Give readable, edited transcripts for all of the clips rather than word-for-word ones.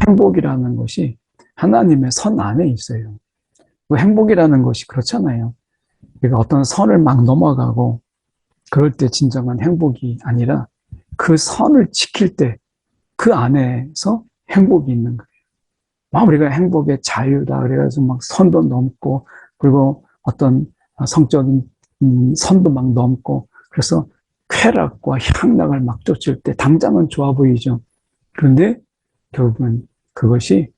행복이라는 것이 하나님의 선 안에 있어요. 그 행복이라는 것이 그렇잖아요. 우리가 어떤 선을 막 넘어가고 그럴 때 진정한 행복이 아니라 그 선을 지킬 때 그 안에서 행복이 있는 거예요. 막 우리가 행복의 자유다 그래가지고 막 선도 넘고 그리고 어떤 성적인 선도 막 넘고 그래서 쾌락과 향락을 막 쫓을 때 당장은 좋아 보이죠. 그런데 결국은 그것이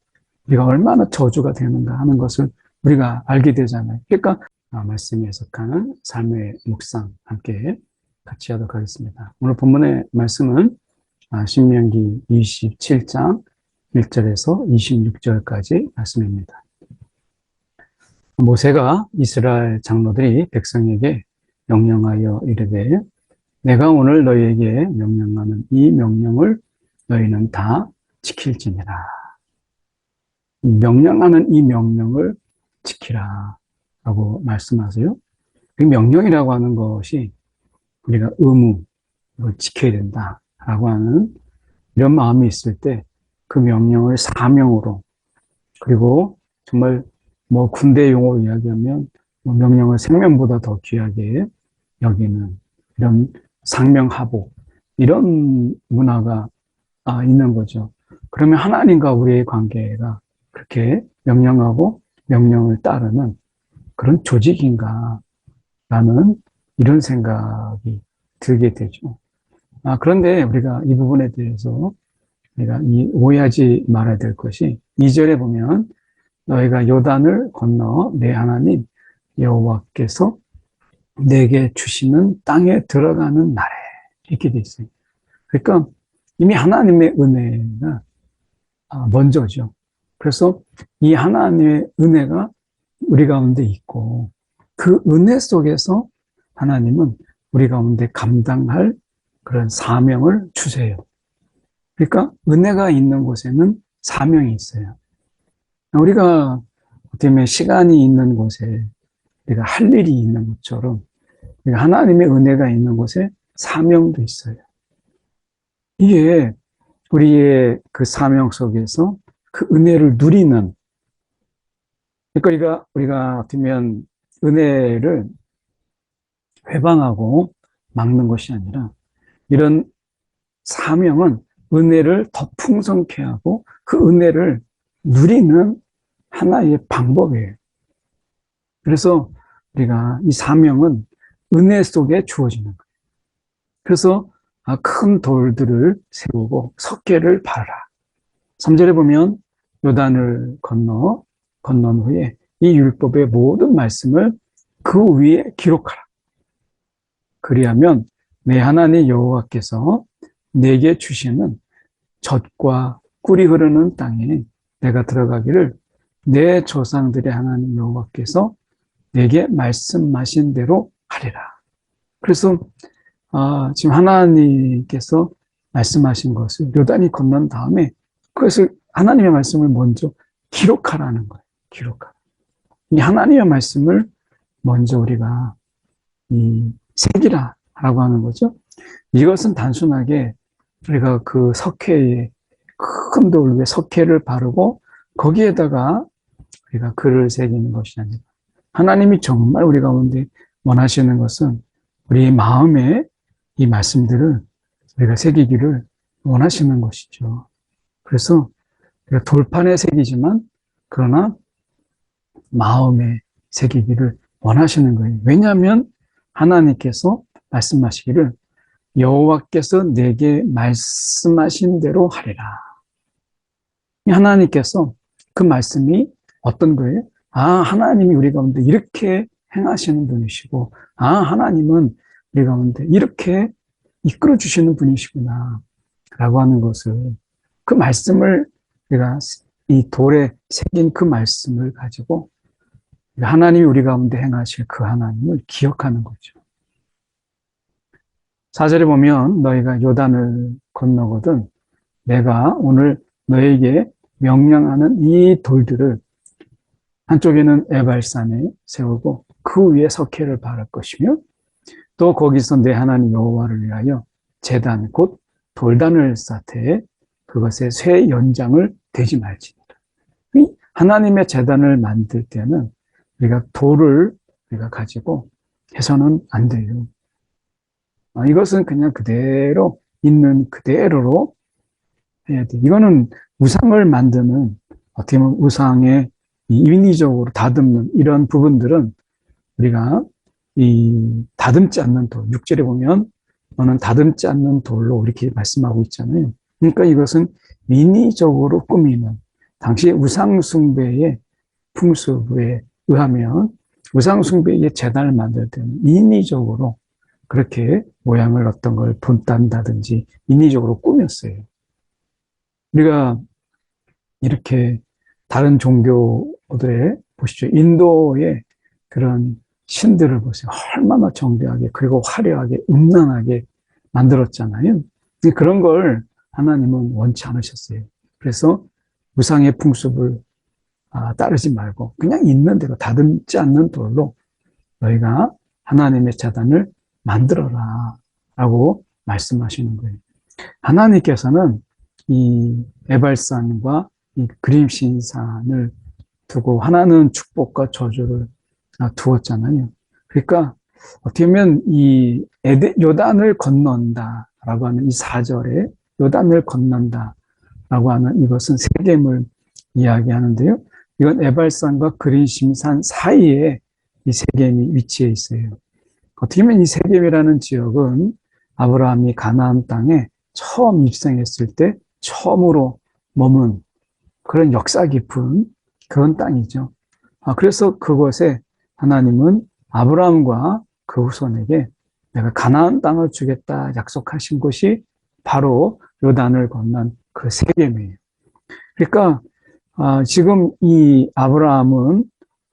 우리가 얼마나 저주가 되는가 하는 것을 우리가 알게 되잖아요. 그러니까 말씀에 해석하는 삶의 묵상 함께 같이 하도록 하겠습니다. 오늘 본문의 말씀은 신명기 27장 1절에서 26절까지 말씀입니다. 모세가 이스라엘 장로들이 백성에게 명령하여 이르되 내가 오늘 너희에게 명령하는 이 명령을 너희는 다 지킬지니라. 명령하는 이 명령을 지키라 라고 말씀하세요. 그 명령이라고 하는 것이 우리가 의무를 지켜야 된다라고 하는 이런 마음이 있을 때 그 명령을 사명으로 그리고 정말 뭐 군대 용어로 이야기하면 명령을 생명보다 더 귀하게 여기는 이런 상명하복 이런 문화가 있는 거죠. 그러면 하나님과 우리의 관계가 그렇게 명령하고 명령을 따르는 그런 조직인가 라는 이런 생각이 들게 되죠. 그런데 우리가 이 부분에 대해서 우리가 오해하지 말아야 될 것이 2절에 보면 너희가 요단을 건너 내 하나님 여호와께서 내게 주시는 땅에 들어가는 날에 이렇게 돼 있어요. 그러니까 이미 하나님의 은혜가 먼저죠. 그래서 이 하나님의 은혜가 우리 가운데 있고 그 은혜 속에서 하나님은 우리 가운데 감당할 그런 사명을 주세요. 그러니까 은혜가 있는 곳에는 사명이 있어요. 우리가 어떻게 보면 시간이 있는 곳에 우리가 할 일이 있는 것처럼 하나님의 은혜가 있는 곳에 사명도 있어요. 이게 우리의 그 사명 속에서 그 은혜를 누리는 그러니까 우리가 어떻게 보면 은혜를 회방하고 막는 것이 아니라 이런 사명은 은혜를 더 풍성케 하고 그 은혜를 누리는 하나의 방법이에요. 그래서 우리가 이 사명은 은혜 속에 주어지는 거예요. 그래서 큰 돌들을 세우고 석계를 바르라. 3절에 보면 요단을 건넌 후에 이 율법의 모든 말씀을 그 위에 기록하라. 그리하면 내 하나님 여호와께서 내게 주시는 젖과 꿀이 흐르는 땅에 내가 들어가기를 내 조상들의 하나님 여호와께서 내게 말씀하신 대로 하리라. 그래서 지금 하나님께서 말씀하신 것을 요단이 건넌 다음에 그것을 하나님의 말씀을 먼저 기록하라는 거예요. 기록하라. 이 하나님의 말씀을 먼저 우리가 새기라라고 하는 거죠. 이것은 단순하게 우리가 그 석회에 큰 돌 위에 석회를 바르고 거기에다가 우리가 글을 새기는 것이 아니라 하나님이 정말 우리 가운데 원하시는 것은 우리의 마음에 이 말씀들을 우리가 새기기를 원하시는 것이죠. 그래서 우리가 돌판에 새기지만 그러나 마음에 새기기를 원하시는 거예요. 왜냐하면 하나님께서 말씀하시기를 여호와께서 내게 말씀하신 대로 하리라. 하나님께서 그 말씀이 어떤 거예요? 하나님이 우리 가운데 이렇게 행하시는 분이시고 하나님은 우리 가운데 이렇게 이끌어 주시는 분이시구나 라고 하는 것을 그 말씀을 우리가 이 돌에 새긴 그 말씀을 가지고 하나님이 우리 가운데 행하실 그 하나님을 기억하는 거죠. 4절에 보면 너희가 요단을 건너거든 내가 오늘 너에게 명령하는 이 돌들을 한쪽에는 에발산에 세우고 그 위에 석회를 바를 것이며 또 거기서 내 하나님 여호와를 위하여 제단 곧 돌단을 쌓되 그 그것의 쇠 연장을 되지 말지니라. 하나님의 제단을 만들 때는 우리가 돌을 우리가 가지고 해서는 안 돼요. 이것은 그냥 그대로 있는 그대로로 해야 돼. 이거는 우상을 만드는 어떻게 보면 우상의 인위적으로 다듬는 이런 부분들은 우리가 이 다듬지 않는 돌, 6절에 보면 너는 다듬지 않는 돌로 이렇게 말씀하고 있잖아요. 그러니까 이것은 인위적으로 꾸미는 당시 우상숭배의 풍습에 의하면 우상숭배의 제단을 만들 때는 인위적으로 그렇게 모양을 어떤 걸 본딴다든지 인위적으로 꾸몄어요. 우리가 이렇게 다른 종교들의 보시죠. 인도의 그런 신들을 보세요. 얼마나 정교하게 그리고 화려하게 음란하게 만들었잖아요. 그런 걸 하나님은 원치 않으셨어요. 그래서 우상의 풍습을 따르지 말고 그냥 있는 대로 다듬지 않는 돌로 너희가 하나님의 제단을 만들어라 라고 말씀하시는 거예요. 하나님께서는 이 에발산과 이 그림신산을 두고 하나는 축복과 저주를 두었잖아요. 그러니까 어떻게 보면 이 요단을 건넌다라고 하는 이 4절에 요단을 건넌다라고 하는 이것은 세겜을 이야기하는데요. 이건 에발산과 그리심산 사이에 이 세겜이 위치해 있어요. 어떻게 보면 이 세겜이라는 지역은 아브라함이 가나안 땅에 처음 입성했을 때 처음으로 머문 그런 역사 깊은 그런 땅이죠. 그래서 그곳에 하나님은 아브라함과 그 후손에게 내가 가나안 땅을 주겠다 약속하신 곳이 바로 요단을 건넌 그 세겜이에요. 그러니까 지금 이 아브라함은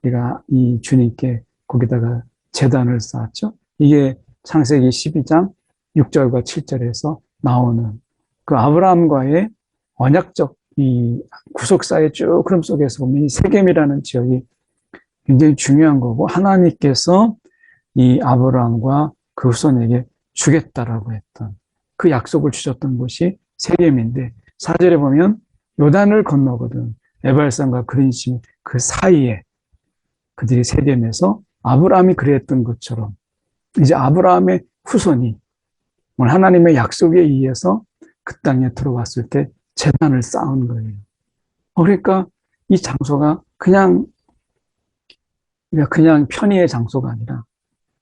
우리가 이 주님께 거기다가 제단을 쌓았죠. 이게 창세기 12장 6절과 7절에서 나오는 그 아브라함과의 언약적 이 구속사의 쭉 흐름 속에서 보면 이 세겜이라는 지역이 굉장히 중요한 거고 하나님께서 이 아브라함과 그 후손에게 주겠다라고 했던 그 약속을 주셨던 곳이 세겜인데 4절에 보면 요단을 건너거든 에발산과 그린심 그 사이에 그들이 세겜에서 아브라함이 그랬던 것처럼 이제 아브라함의 후손이 하나님의 약속에 의해서 그 땅에 들어왔을 때 제단을 쌓은 거예요. 그러니까 이 장소가 그냥 편의의 장소가 아니라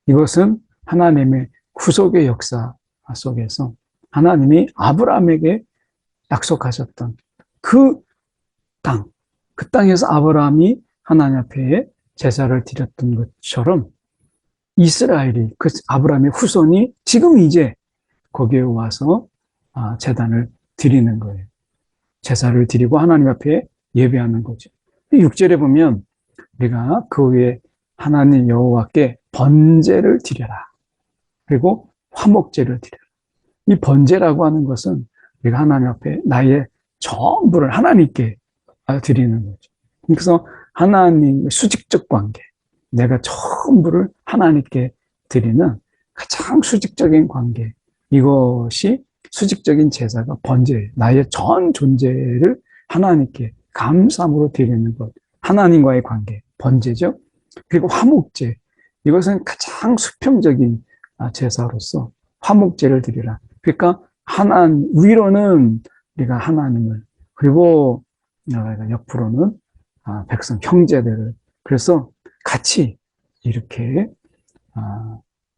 이것은 하나님의 구속의 역사 속에서 하나님이 아브라함에게 약속하셨던 그 땅, 그 땅에서 아브라함이 하나님 앞에 제사를 드렸던 것처럼 이스라엘이 그 아브라함의 후손이 지금 이제 거기에 와서 제단을 드리는 거예요. 제사를 드리고 하나님 앞에 예배하는 거죠. 6절에 보면 우리가 그 위에 하나님 여호와께 번제를 드려라. 그리고 화목제를 드려라. 이 번제라고 하는 것은 우리가 하나님 앞에 나의 전부를 하나님께 드리는 거죠. 그래서 하나님의 수직적 관계, 내가 전부를 하나님께 드리는 가장 수직적인 관계, 이것이 수직적인 제사가 번제예요. 나의 전 존재를 하나님께 감사함으로 드리는 것, 하나님과의 관계, 번제죠. 그리고 화목제, 이것은 가장 수평적인 제사로서 화목제를 드리라. 그러니까 위로는 우리가 하나님을, 그리고 옆으로는 백성, 형제들을, 그래서 같이 이렇게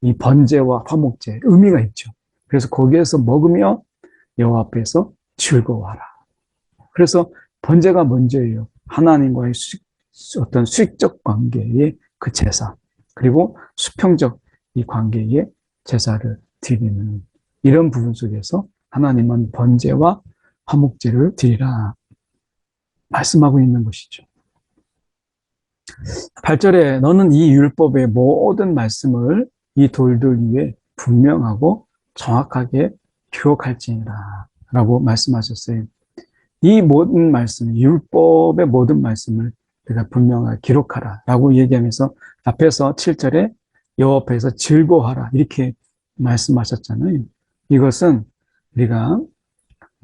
이 번제와 화목제 의미가 있죠. 그래서 거기에서 먹으며 여호와 앞에서 즐거워하라. 그래서 번제가 먼저예요. 하나님과의 어떤 수익적 관계의 그 제사, 그리고 수평적 이 관계의 제사를 드리는 이런 부분 속에서 하나님은 번제와 화목제를 드리라 말씀하고 있는 것이죠. 8절에 너는 이 율법의 모든 말씀을 이 돌들 위에 분명하고 정확하게 기록할지니라 라고 말씀하셨어요. 이 모든 말씀, 율법의 모든 말씀을 내가 분명하게 기록하라 라고 얘기하면서 앞에서 7절에 여호와 앞에서 즐거워하라 이렇게 말씀하셨잖아요. 이것은 우리가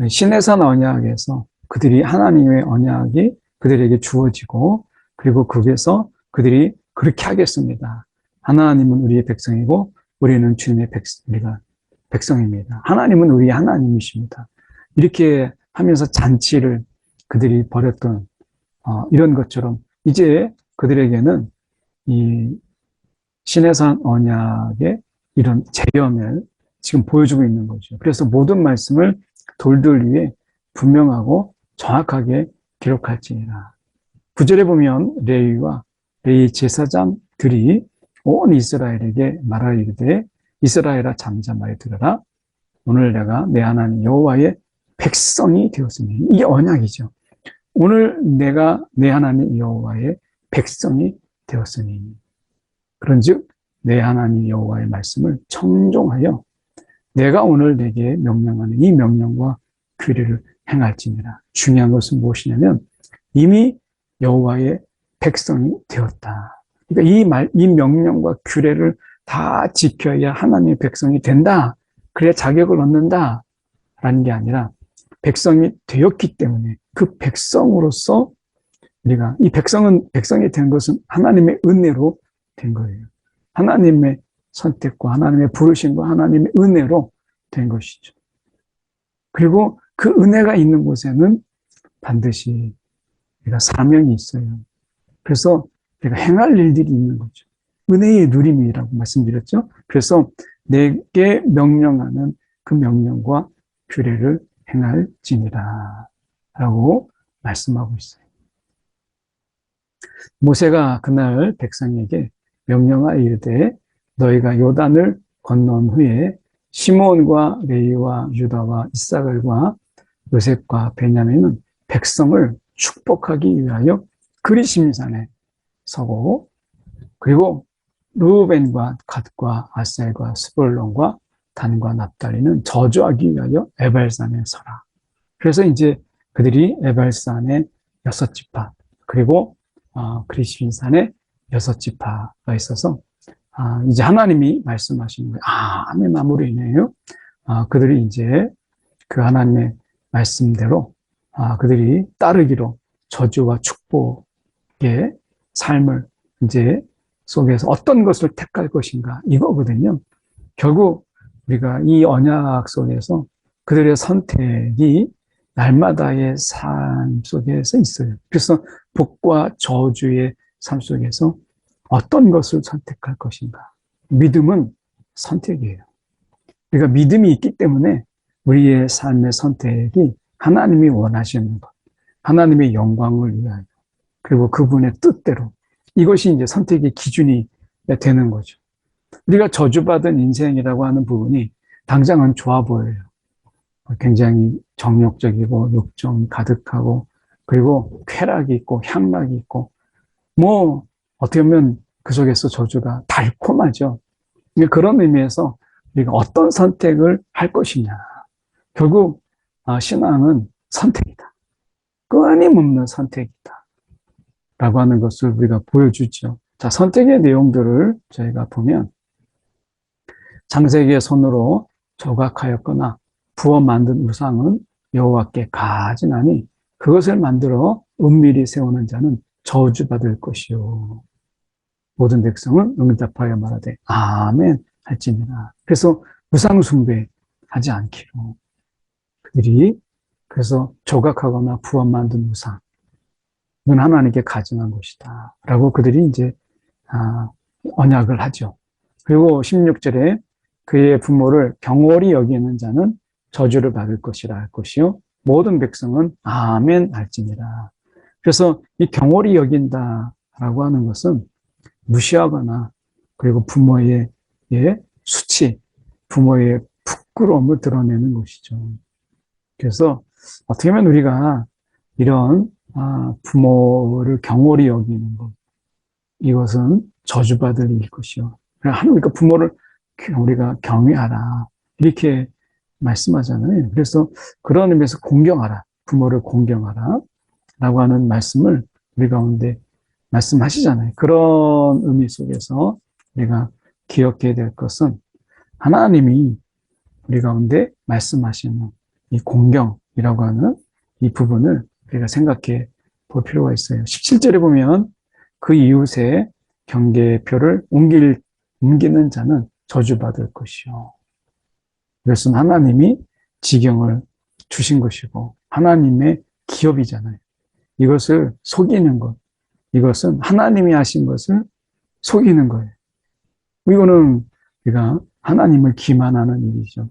시내산 언약에서 그들이 하나님의 언약이 그들에게 주어지고 그리고 거기에서 그들이 그렇게 하겠습니다. 하나님은 우리의 백성이고 우리는 주님의 우리가 백성입니다. 하나님은 우리의 하나님이십니다. 이렇게 하면서 잔치를 그들이 벌였던 이런 것처럼 이제 그들에게는 이 시내산 언약의 이런 재현을 지금 보여주고 있는 거죠. 그래서 모든 말씀을 돌들 위에 분명하고 정확하게 기록할지니라. 9절에 보면 레위와 레위 제사장들이 온 이스라엘에게 말하이르되 이스라엘아 잠잠하여 들으라. 오늘 내가 내 하나님 여호와의 백성이 되었으니 이게 언약이죠. 오늘 내가 내 하나님 여호와의 백성이 되었으니 그런즉 내 하나님 여호와의 말씀을 청종하여 내가 오늘 내게 명령하는 이 명령과 규례를 행할지니라. 중요한 것은 무엇이냐면 이미 여호와의 백성이 되었다. 그러니까 이 명령과 규례를 다 지켜야 하나님의 백성이 된다. 그래야 자격을 얻는다라는 게 아니라 백성이 되었기 때문에 그 백성으로서 우리가 이 백성이 된 것은 하나님의 은혜로 된 거예요. 하나님의 선택과 하나님의 부르심과 하나님의 은혜로 된 것이죠. 그리고 그 은혜가 있는 곳에는 반드시 우리가 사명이 있어요. 그래서 우리가 행할 일들이 있는 거죠. 은혜의 누림이라고 말씀드렸죠. 그래서 내게 명령하는 그 명령과 규례를 행할지니라 라고 말씀하고 있어요. 모세가 그날 백성에게 명령하여 이르되 너희가 요단을 건넌 후에 시몬과 레위와 유다와 이사갈과 요셉과 베냐민은 백성을 축복하기 위하여 그리심산에 서고 그리고 르우벤과 갓과 아셀과 스불론과 단과 납달리는 저주하기 위하여 에발산에 서라. 그래서 이제 그들이 에발산에 6지파 그리고 그리심산에 6지파가 있어서 이제 하나님이 말씀하시는 거예요. 아멘 아무리네요. 그들이 이제 그 하나님의 말씀대로 그들이 따르기로 저주와 축복의 삶을 이제 속에서 어떤 것을 택할 것인가 이거거든요. 결국 우리가 이 언약 속에서 그들의 선택이 날마다의 삶 속에서 있어요. 그래서 복과 저주의 삶 속에서 어떤 것을 선택할 것인가. 믿음은 선택이에요. 우리가 믿음이 있기 때문에 우리의 삶의 선택이 하나님이 원하시는 것, 하나님의 영광을 위하여, 그리고 그분의 뜻대로 이것이 이제 선택의 기준이 되는 거죠. 우리가 저주받은 인생이라고 하는 부분이 당장은 좋아 보여요. 굉장히 정욕적이고 욕정이 가득하고 그리고 쾌락이 있고 향락이 있고 어떻게 보면 그 속에서 저주가 달콤하죠. 그런 의미에서 우리가 어떤 선택을 할 것이냐. 결국 신앙은 선택이다. 끊임없는 선택이다. 라고 하는 것을 우리가 보여주죠. 자, 선택의 내용들을 저희가 보면 창세기의 손으로 조각하였거나 부어 만든 우상은 여호와께 가증하니 그것을 만들어 은밀히 세우는 자는 저주받을 것이요. 모든 백성은 응답하여 말하되 아멘 할지니라. 그래서 우상 숭배하지 않기로 그들이 그래서 조각하거나 부어 만든 우상 는 하나님께 가증한 것이다. 라고 그들이 이제 언약을 하죠. 그리고 16절에 그의 부모를 경홀히 여기는 자는 저주를 받을 것이라 할 것이요. 모든 백성은 아멘 할지니라. 그래서 이 경홀히 여긴다라고 하는 것은 무시하거나 그리고 부모의 수치, 부모의 부끄러움을 드러내는 것이죠. 그래서 어떻게 보면 우리가 이런 부모를 경홀히 여기는 것, 이것은 저주받을 일일 것이요. 그러니까 부모를 우리가 경외하라 이렇게 말씀하잖아요. 그래서 그런 의미에서 공경하라, 부모를 공경하라 라고 하는 말씀을 우리 가운데 말씀하시잖아요. 그런 의미 속에서 우리가 기억해야 될 것은 하나님이 우리 가운데 말씀하시는 이 공경, 하는 이 부분을 우리가 생각해 볼 필요가 있어요. 17절에 보면 그 이웃의 경계표를 옮기는 자는 저주받을 것이요. 이것은 하나님이 지경을 주신 것이고 하나님의 기업이잖아요. 이것을 속이는 것, 이것은 하나님이 하신 것을 속이는 거예요. 이거는 우리가 하나님을 기만하는 일이죠.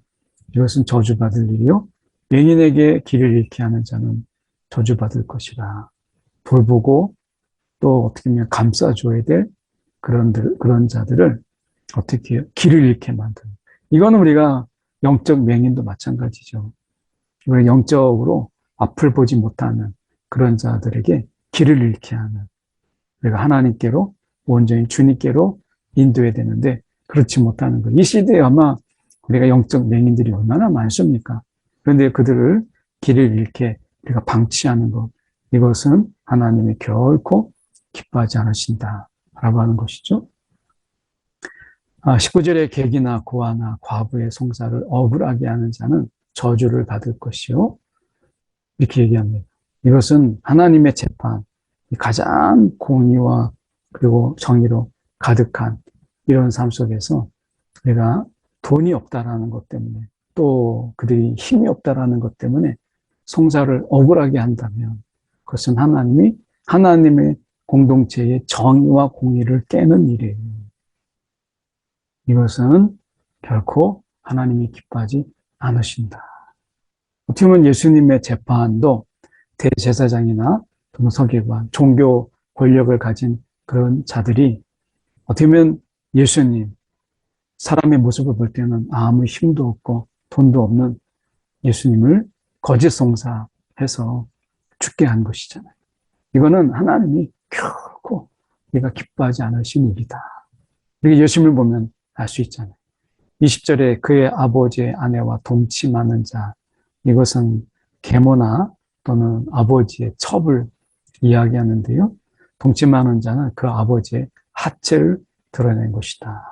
이것은 저주받을 일이요. 맹인에게 길을 잃게 하는 자는 저주받을 것이라. 돌보고 또 어떻게 보면 감싸줘야 될 그런 자들을 어떻게 해요? 길을 잃게 만드는. 이거는 우리가 영적 맹인도 마찬가지죠. 우리가 영적으로 앞을 보지 못하는 그런 자들에게 길을 잃게 하는. 우리가 하나님께로 온전히 주님께로 인도해야 되는데 그렇지 못하는 것. 이 시대에 아마 우리가 영적 맹인들이 얼마나 많습니까? 그런데 그들을 길을 잃게 우리가 방치하는 것. 이것은 하나님이 결코 기뻐하지 않으신다라고 하는 것이죠. 19절에 객이나 고아나 과부의 송사를 억울하게 하는 자는 저주를 받을 것이요. 이렇게 얘기합니다. 이것은 하나님의 재판, 가장 공의와 그리고 정의로 가득한 이런 삶 속에서 내가 돈이 없다라는 것 때문에 또 그들이 힘이 없다라는 것 때문에 송사를 억울하게 한다면 그것은 하나님의 공동체의 정의와 공의를 깨는 일이에요. 이것은 결코 하나님이 기뻐하지 않으신다. 어떻게 보면 예수님의 재판도 대제사장이나 또는 서기관, 종교 권력을 가진 그런 자들이 어떻게 보면 예수님, 사람의 모습을 볼 때는 아무 힘도 없고 돈도 없는 예수님을 거짓 송사해서 죽게 한 것이잖아요. 이거는 하나님이 결코 네가 기뻐하지 않으신 일이다. 이렇게 예수님을 보면 알 수 있잖아요. 20절에 그의 아버지의 아내와 동침하는 자, 이것은 계모나 또는 아버지의 첩을 이야기하는데요. 동침하는 자는 그 아버지의 하체를 드러낸 것이다.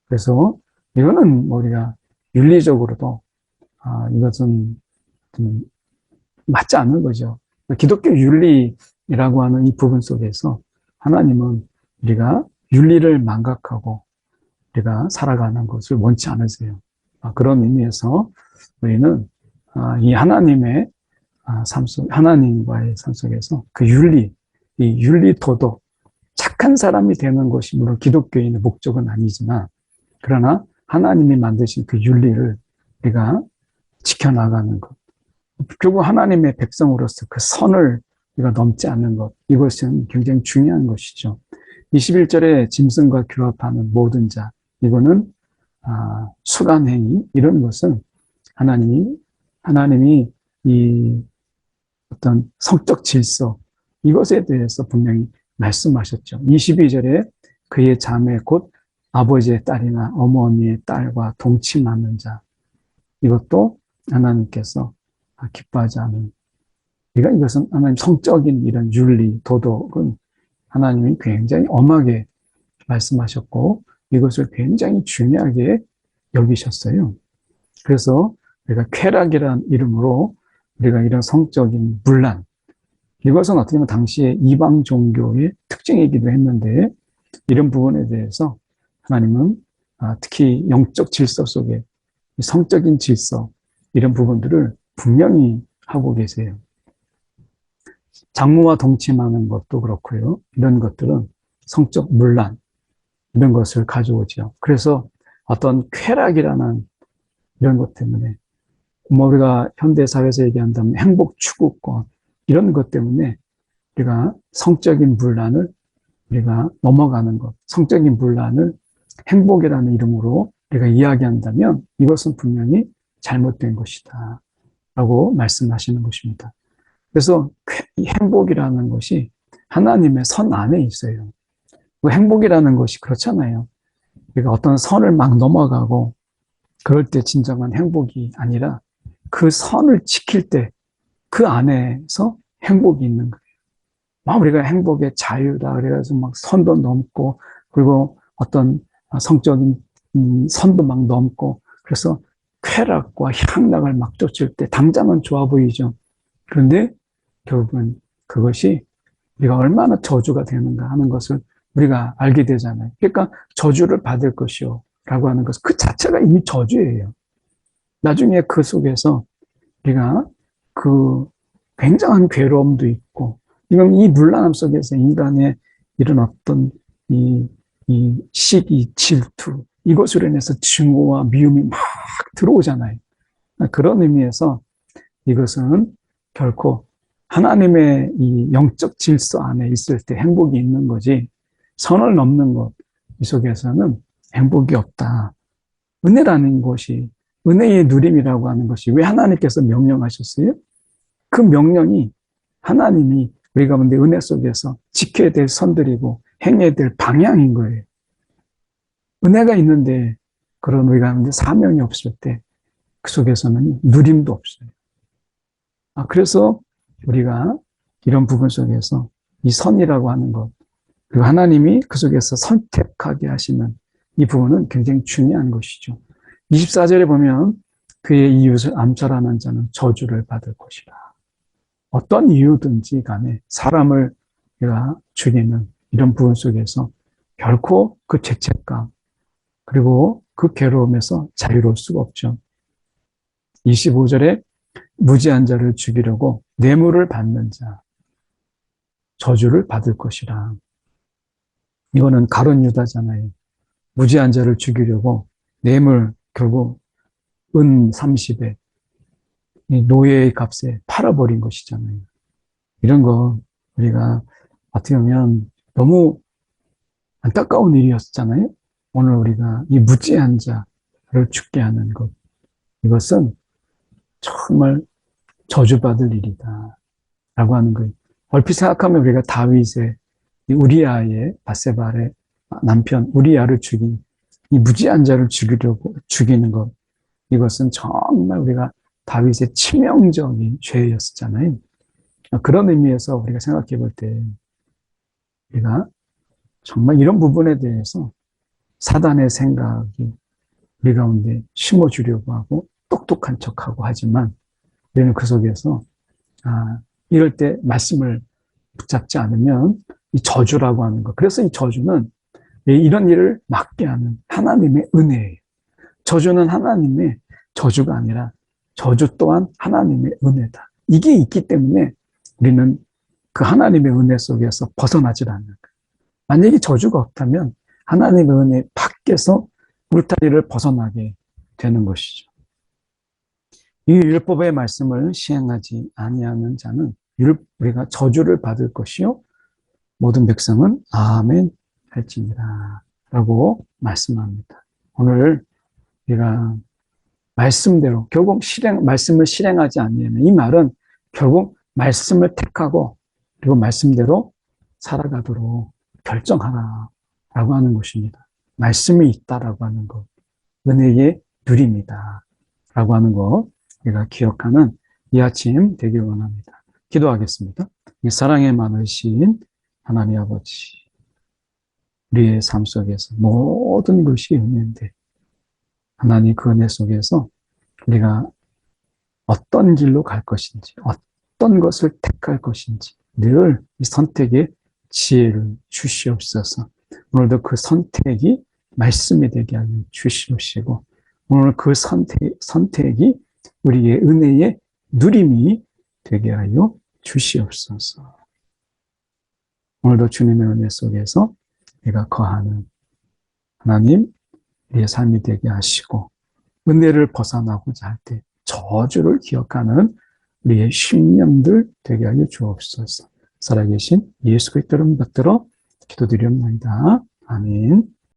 그래서 이거는 우리가 윤리적으로도 이것은 좀 맞지 않는 거죠. 기독교 윤리라고 하는 이 부분 속에서 하나님은 우리가 윤리를 망각하고 우리가 살아가는 것을 원치 않으세요. 그런 의미에서 우리는 이 하나님의 하나님과의 삶 속에서 그 윤리, 이 윤리 도덕, 착한 사람이 되는 것이 물론 기독교인의 목적은 아니지만 그러나 하나님이 만드신 그 윤리를 우리가 지켜나가는 것. 결국 하나님의 백성으로서 그 선을 우리가 넘지 않는 것. 이것은 굉장히 중요한 것이죠. 21절에 짐승과 규합하는 모든 자. 이거는 수간행위 이런 것은 하나님이 이 어떤 성적 질서 이것에 대해서 분명히 말씀하셨죠. 22절에 그의 자매 곧 아버지의 딸이나 어머니의 딸과 동침하는 자 이것도 하나님께서 기뻐하지 않은 그러니까 이것은 하나님 성적인 이런 윤리 도덕은 하나님이 굉장히 엄하게 말씀하셨고 이것을 굉장히 중요하게 여기셨어요. 그래서 우리가 쾌락이라는 이름으로 우리가 이런 성적인 문란 이것은 어떻게 보면 당시에 이방 종교의 특징이기도 했는데 이런 부분에 대해서 하나님은 특히 영적 질서 속에 성적인 질서 이런 부분들을 분명히 하고 계세요. 장모와 동침하는 것도 그렇고요. 이런 것들은 성적 문란 이런 것을 가져오죠. 그래서 어떤 쾌락이라는 이런 것 때문에 우리가 현대사회에서 얘기한다면 행복 추구권 이런 것 때문에 우리가 성적인 문란을 우리가 넘어가는 것, 성적인 문란을 행복이라는 이름으로 우리가 이야기한다면 이것은 분명히 잘못된 것이다 라고 말씀하시는 것입니다. 그래서 이 행복이라는 것이 하나님의 선 안에 있어요. 그 행복이라는 것이 그렇잖아요. 우리가 어떤 선을 막 넘어가고 그럴 때 진정한 행복이 아니라 그 선을 지킬 때 그 안에서 행복이 있는 거예요. 막 우리가 행복의 자유다 그래가지고 막 선도 넘고 그리고 어떤 성적인 선도 막 넘고 그래서 쾌락과 향락을 막 쫓을 때 당장은 좋아 보이죠. 그런데 결국은 그것이 우리가 얼마나 저주가 되는가 하는 것을 우리가 알게 되잖아요. 그러니까 저주를 받을 것이요 라고 하는 것, 그 자체가 이미 저주예요. 나중에 그 속에서 우리가 그 굉장한 괴로움도 있고, 이건 이 문란함 속에서 인간의 이런 어떤 이 시기, 질투, 이것으로 인해서 증오와 미움이 막 들어오잖아요. 그런 의미에서 이것은 결코 하나님의 이 영적 질서 안에 있을 때 행복이 있는 거지, 선을 넘는 것, 이 속에서는 행복이 없다. 은혜라는 것이, 은혜의 누림이라고 하는 것이 왜 하나님께서 명령하셨어요? 그 명령이 하나님이 우리 가운데 은혜 속에서 지켜야 될 선들이고 행해야 될 방향인 거예요. 은혜가 있는데 그런 우리 가운데 사명이 없을 때 그 속에서는 누림도 없어요. 그래서 우리가 이런 부분 속에서 이 선이라고 하는 것, 그리고 하나님이 그 속에서 선택하게 하시는 이 부분은 굉장히 중요한 것이죠. 24절에 보면 그의 이웃을 암살하는 자는 저주를 받을 것이라. 어떤 이유든지 간에 사람을 죽이는 이런 부분 속에서 결코 그 죄책감 그리고 그 괴로움에서 자유로울 수가 없죠. 25절에 무지한 자를 죽이려고 뇌물을 받는 자 저주를 받을 것이라. 이거는 가룟 유다잖아요. 무지한 자를 죽이려고 뇌물, 결국 은 30에 노예의 값에 팔아버린 것이잖아요. 이런 거 우리가 어떻게 보면 너무 안타까운 일이었잖아요. 오늘 우리가 이 무지한 자를 죽게 하는 것, 이것은 정말 저주받을 일이다 라고 하는 거예요. 얼핏 생각하면 우리가 다윗의 우리아의 바세바의 남편 우리아를 죽인 이 무지한 자를 죽이는 것, 이것은 정말 우리가 다윗의 치명적인 죄였었잖아요. 그런 의미에서 우리가 생각해 볼 때 우리가 정말 이런 부분에 대해서 사단의 생각이 우리 가운데 심어주려고 하고 똑똑한 척하고 하지만 우리는 그 속에서 이럴 때 말씀을 붙잡지 않으면 이 저주라고 하는 것, 그래서 이 저주는 이런 일을 막게 하는 하나님의 은혜예요. 저주는 하나님의 저주가 아니라 저주 또한 하나님의 은혜다. 이게 있기 때문에 우리는 그 하나님의 은혜 속에서 벗어나질 않는 거예요. 만약에 저주가 없다면 하나님의 은혜 밖에서 울타리를 벗어나게 되는 것이죠. 이 율법의 말씀을 시행하지 아니하는 자는 우리가 저주를 받을 것이요 모든 백성은 아멘 할지니라 라고 말씀합니다. 오늘 우리가 말씀대로 결국 말씀을 실행하지 아니하면, 이 말은 결국 말씀을 택하고 그리고 말씀대로 살아가도록 결정하라 라고 하는 것입니다. 말씀이 있다라고 하는 것, 은혜의 누림이다 라고 하는 것 우리가 기억하는 이 아침 되길 원합니다. 기도하겠습니다. 이 사랑에 많으신 하나님 아버지, 우리의 삶 속에서 모든 것이 은혜인데 하나님 그 은혜 속에서 우리가 어떤 길로 갈 것인지, 어떤 것을 택할 것인지 늘 이 선택의 지혜를 주시옵소서. 오늘도 그 선택이 말씀이 되게 하여 주시옵시고, 오늘 그 선택이 우리의 은혜의 누림이 되게 하여 주시옵소서. 오늘도 주님의 은혜 속에서 우리가 거하는 하나님, 우리의 삶이 되게 하시고, 은혜를 벗어나고자 할 때 저주를 기억하는 우리의 심령들 되게 하여 주옵소서. 살아계신 예수 그리스도를 받들어 기도드립니다. 아멘.